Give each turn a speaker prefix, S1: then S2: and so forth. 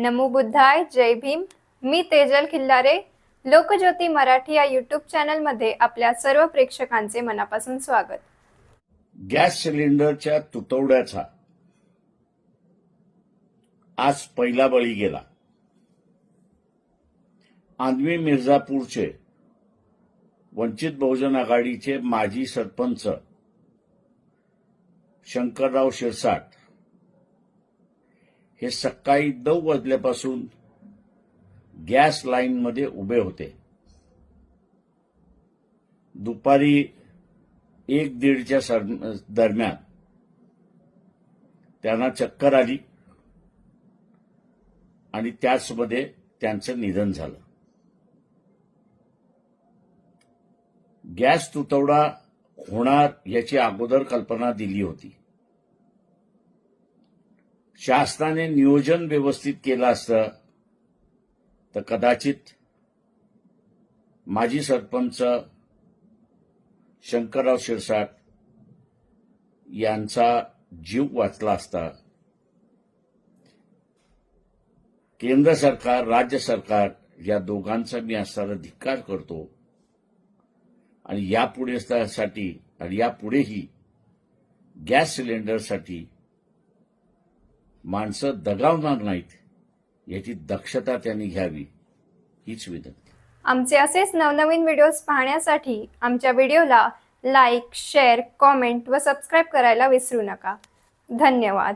S1: नमो बुद्धाय, जय भीम. मी तेजल खिल्लारे. लोकज्योती मराठी या यूट्यूब चॅनलमध्ये आपल्या सर्व प्रेक्षकांचे मनापासून स्वागत.
S2: गॅस सिलेंडरच्या तुटवड्याचा आज पहिला बळी गेला. आंधवी मिर्झापूरचे वंचित बहुजन आघाडीचे माजी सरपंच शंकरराव शिरसाट हे सकाळी 9 वाजल्यापासून गॅस लाईनमध्ये उभे होते. दुपारी 1-1:30च्या दरम्यान त्यांना चक्कर आली आणि त्याचमध्ये त्यांचं निधन झालं. गॅस तुटवडा होणार याची अगोदर कल्पना दिली होती. शासनाने नियोजन व्यवस्थित केलं असतं तर कदाचित माजी सरपंच शंकरराव शिरसाट यांचा जीव वाचला असता. केंद्र सरकार, राज्य सरकार या दोघांचा मी असणारा धिक्कार करतो आणि यापुढेही गॅस सिलेंडरसाठी माणसं दगावणार नाहीत याची दक्षता त्यांनी घ्यावी हीच विनंती.
S1: आमचे असेच नवनवीन व्हिडिओज पाहण्यासाठी आमच्या व्हिडिओला लाईक, शेअर, कॉमेंट व सबस्क्राईब करायला विसरू नका. धन्यवाद.